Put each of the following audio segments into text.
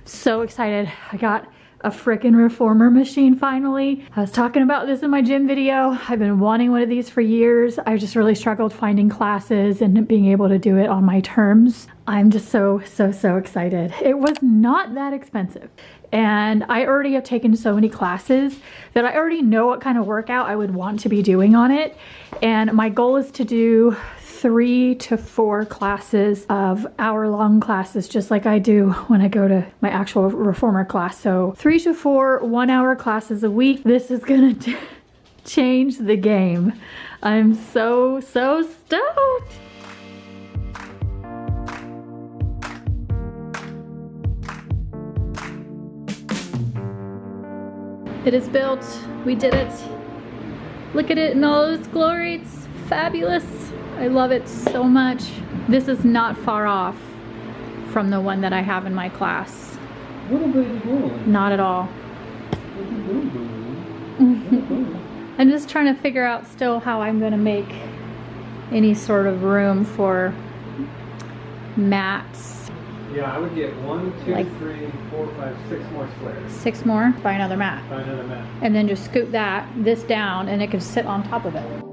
So excited. I got a frickin' reformer machine finally. I was talking about this in my gym video. I've been wanting one of these for years. I just really struggled finding classes and being able to do it on my terms. I'm just so excited. It was not that expensive. And I already have taken so many classes that I already know what kind of workout I would want to be doing on it. And my goal is to do 3 to 4 classes of hour-long classes, just like I do when I go to my actual reformer class. So 3 to 4 1-hour classes a week. This is gonna change the game. I'm so stoked. It is built. We did it. Look at it in all its glory. It's fabulous. I love it so much. This is not far off from the one that I have in my class. Not at all. I'm just trying to figure out still how I'm going to make any sort of room for mats. Yeah, I would get 1, 2, 3, 4, 5, 6 more squares. 6 more? Buy another mat. Buy another mat. And then just scoot this down and it can sit on top of it.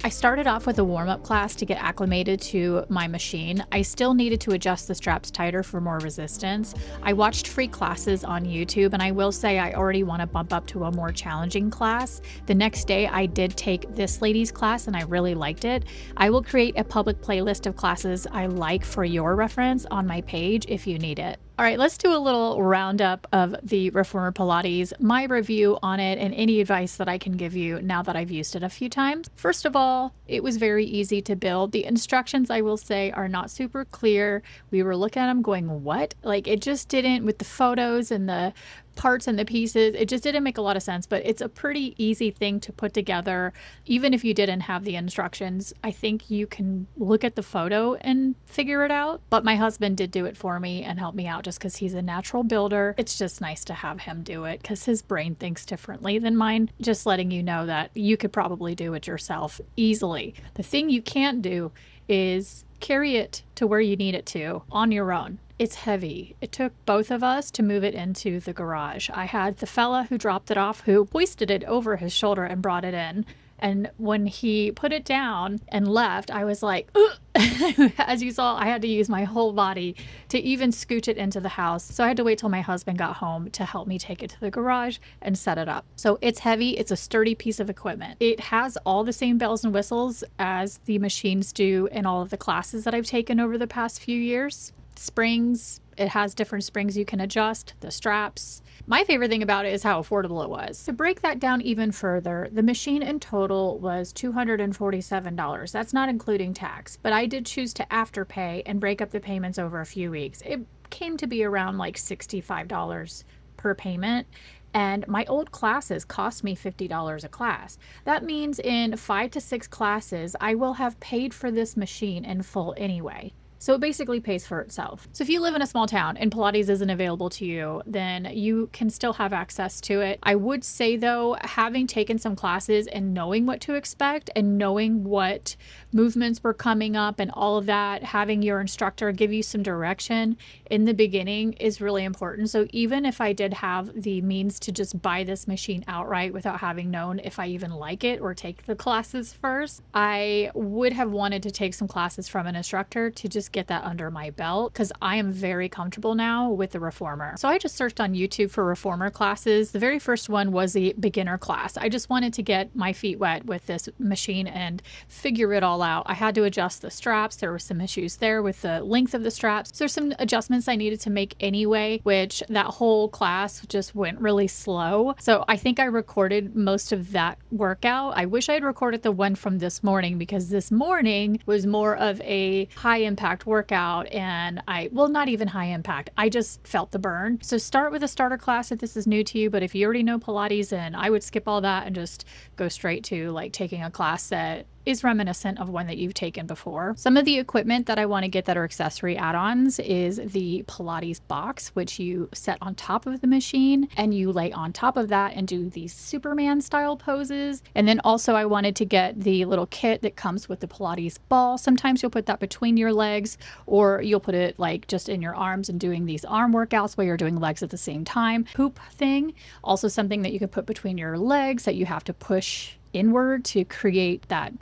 I started off with a warm-up class to get acclimated to my machine. I still needed to adjust the straps tighter for more resistance. I watched free classes on YouTube, and I will say I already want to bump up to a more challenging class. The next day I did take this lady's class and I really liked it. I will create a public playlist of classes I like for your reference on my page if you need it. All right, let's do a little roundup of the Reformer Pilates, my review on it, and any advice that I can give you now that I've used it a few times. First of all, it was very easy to build. The instructions, I will say, are not super clear. We were looking at them going, what? Like, it just didn't, with the photos and the parts and the pieces, it just didn't make a lot of sense, but it's a pretty easy thing to put together. Even if you didn't have the instructions, I think you can look at the photo and figure it out. But my husband did do it for me and help me out just because he's a natural builder. It's just nice to have him do it because his brain thinks differently than mine. Just letting you know that you could probably do it yourself easily. The thing you can't do is carry it to where you need it to on your own. It's heavy. It took both of us to move it into the garage. I had the fella who dropped it off who hoisted it over his shoulder and brought it in. And when he put it down and left, I was like, as you saw, I had to use my whole body to even scooch it into the house. So I had to wait till my husband got home to help me take it to the garage and set it up. So it's heavy. It's a sturdy piece of equipment. It has all the same bells and whistles as the machines do in all of the classes that I've taken over the past few years. Springs, it has different springs you can adjust, the straps. My favorite thing about it is how affordable it was. To break that down even further, the machine in total was $247. That's not including tax, but I did choose to afterpay and break up the payments over a few weeks. It came to be around like $65 per payment. And my old classes cost me $50 a class. That means in 5 to 6 classes, I will have paid for this machine in full anyway. So it basically pays for itself. So if you live in a small town and Pilates isn't available to you, then you can still have access to it. I would say though, having taken some classes and knowing what to expect and knowing what movements were coming up and all of that, having your instructor give you some direction in the beginning is really important. So even if I did have the means to just buy this machine outright without having known if I even like it or take the classes first, I would have wanted to take some classes from an instructor to just just get that under my belt because I am very comfortable now with the reformer. So I just searched on YouTube for reformer classes. The very first one was a beginner class. I just wanted to get my feet wet with this machine and figure it all out. I had to adjust the straps. There were some issues there with the length of the straps. So there's some adjustments I needed to make anyway, which that whole class just went really slow. So I think I recorded most of that workout. I wish I had recorded the one from this morning because this morning was more of a high impact workout, and well, not even high impact. I just felt the burn. So start with a starter class if this is new to you, but if you already know Pilates, then I would skip all that and just go straight to like taking a class that is reminiscent of one that you've taken before. Some of the equipment that I want to get that are accessory add-ons is the Pilates box, which you set on top of the machine and you lay on top of that and do these Superman style poses. And then also I wanted to get the little kit that comes with the Pilates ball. Sometimes you'll put that between your legs, or you'll put it like just in your arms and doing these arm workouts while you're doing legs at the same time. Hoop thing, also something that you can put between your legs that you have to push inward to create that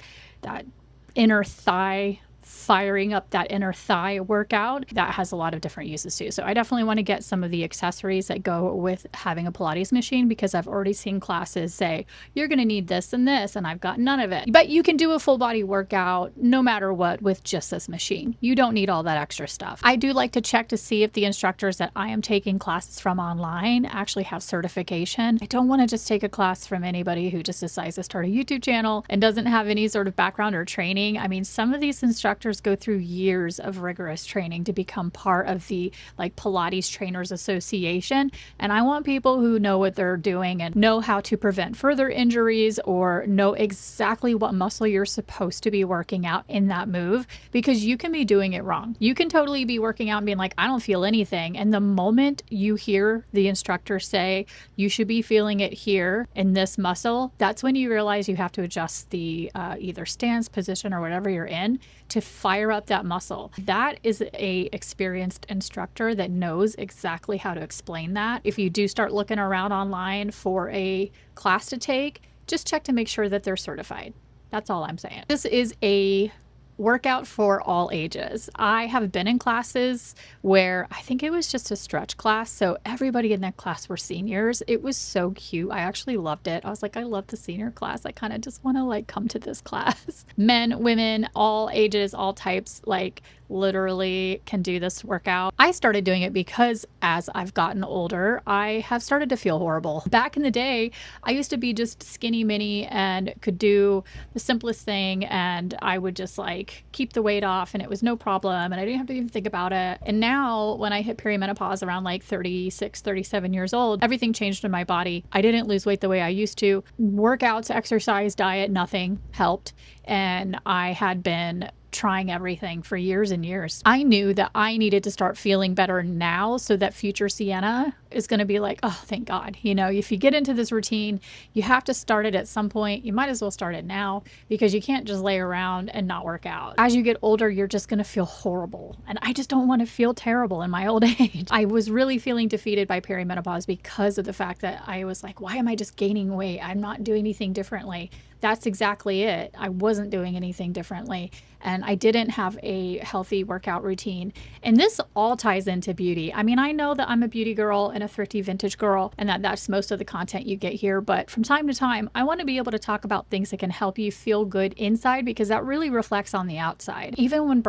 inner thigh, firing up that inner thigh workout. That has a lot of different uses too. So I definitely want to get some of the accessories that go with having a Pilates machine, because I've already seen classes say you're going to need this and this, and I've got none of it. But you can do a full body workout no matter what with just this machine. You don't need all that extra stuff. I do like to check to see if the instructors that I am taking classes from online actually have certification. I don't want to just take a class from anybody who just decides to start a YouTube channel and doesn't have any sort of background or training. I mean, some of these instructors go through years of rigorous training to become part of the like Pilates Trainers Association. And I want people who know what they're doing and know how to prevent further injuries or know exactly what muscle you're supposed to be working out in that move, because you can be doing it wrong. You can totally be working out and being like, I don't feel anything. And the moment you hear the instructor say, you should be feeling it here in this muscle, that's when you realize you have to adjust the either stance, position, or whatever you're in to fire up that muscle. That is a experienced instructor that knows exactly how to explain that. If you do start looking around online for a class to take, just check to make sure that they're certified. That's all I'm saying. This is a workout for all ages. I have been in classes where I think it was just a stretch class, so everybody in that class were seniors. It was so cute. I actually loved it. I was like, I love the senior class. I kind of just want to like come to this class. Men, women, all ages, all types, like literally can do this workout. I started doing it because as I've gotten older, I have started to feel horrible. Back in the day, I used to be just skinny mini and could do the simplest thing, and I would just like keep the weight off and it was no problem and I didn't have to even think about it. And now when I hit perimenopause around like 36, 37 years old, everything changed in my body. I didn't lose weight the way I used to. Workouts, exercise, diet, nothing helped. And I had been trying everything for years and years. I knew that I needed to start feeling better now so that future Sienna is going to be like, oh, thank God. You know, if you get into this routine, you have to start it at some point. You might as well start it now, because you can't just lay around and not work out. As you get older, you're just going to feel horrible. And I just don't want to feel terrible in my old age. I was really feeling defeated by perimenopause because of the fact that I was like, why am I just gaining weight? I'm not doing anything differently. That's exactly it. I wasn't doing anything differently. And I didn't have a healthy workout routine. And this all ties into beauty. I mean, I know that I'm a beauty girl and a thrifty vintage girl, and that's most of the content you get here. But from time to time, I want to be able to talk about things that can help you feel good inside, because that really reflects on the outside. Even when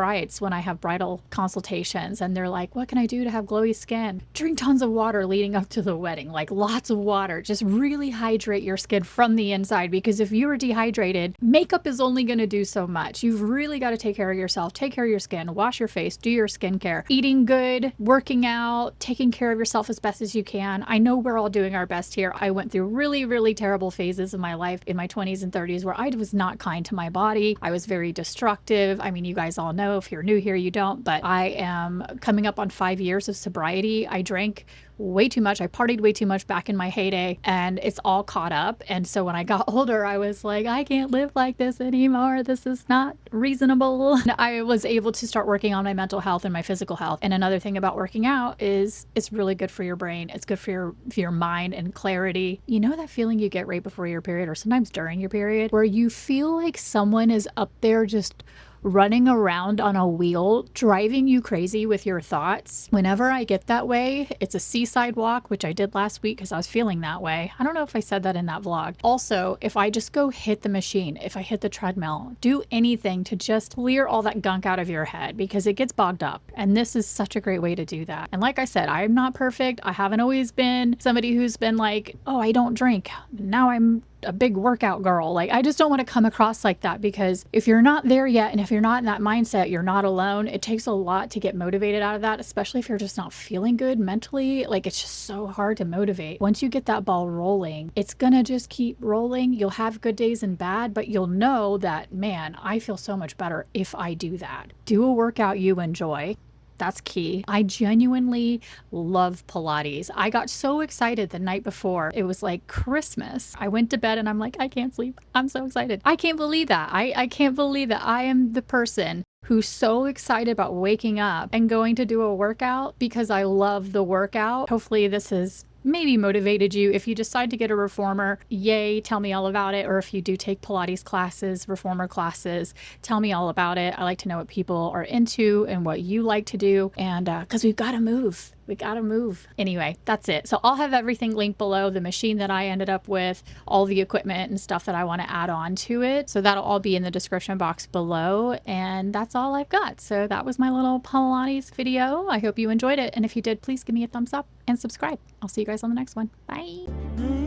I have bridal consultations and they're like, what can I do to have glowy skin? Drink tons of water leading up to the wedding, like lots of water. Just really hydrate your skin from the inside, because if you are dehydrated, makeup is only going to do so much. You've really got to take care of yourself, take care of your skin, wash your face, do your skincare, eating good, working out, taking care of yourself as best as you can. I know we're all doing our best here. I went through really, really terrible phases of my life in my 20s and 30s where I was not kind to my body. I was very destructive. I mean, you guys all know, if you're new here, you don't, but I am coming up on 5 years of sobriety. I drank way too much. I partied way too much back in my heyday, and it's all caught up. And so when I got older, I was like, I can't live like this anymore. This is not reasonable. And I was able to start working on my mental health and my physical health. And another thing about working out is it's really good for your brain. It's good for your mind and clarity. You know that feeling you get right before your period, or sometimes during your period, where you feel like someone is up there just running around on a wheel, driving you crazy with your thoughts. Whenever I get that way, it's a seaside walk, which I did last week because I was feeling that way. I don't know if I said that in that vlog. Also, if I just go hit the machine, if I hit the treadmill, do anything to just clear all that gunk out of your head because it gets bogged up. And this is such a great way to do that. And like I said, I'm not perfect. I haven't always been somebody who's been like, oh, I don't drink. Now I'm a big workout girl. Like, I just don't want to come across like that, because if you're not there yet and if you're not in that mindset, you're not alone. It takes a lot to get motivated out of that, especially if you're just not feeling good mentally. Like, it's just so hard to motivate. Once you get that ball rolling, it's gonna just keep rolling. You'll have good days and bad, but you'll know that, man, I feel so much better if I do that. Do a workout you enjoy. That's key. I genuinely love Pilates. I got so excited the night before. It was like Christmas. I went to bed and I'm like, I can't sleep. I'm so excited. I can't believe that. I can't believe that I am the person who's so excited about waking up and going to do a workout because I love the workout. Hopefully this has maybe motivated you. If you decide to get a reformer, yay, tell me all about it. Or if you do take Pilates classes, reformer classes, tell me all about it. I like to know what people are into and what you like to do. And because we've got to move. We gotta move. Anyway, that's it. So I'll have everything linked below, the machine that I ended up with, all the equipment and stuff that I want to add on to it. So that'll all be in the description box below. And that's all I've got. So that was my little Pilates video. I hope you enjoyed it. And if you did, please give me a thumbs up and subscribe. I'll see you guys on the next one. Bye.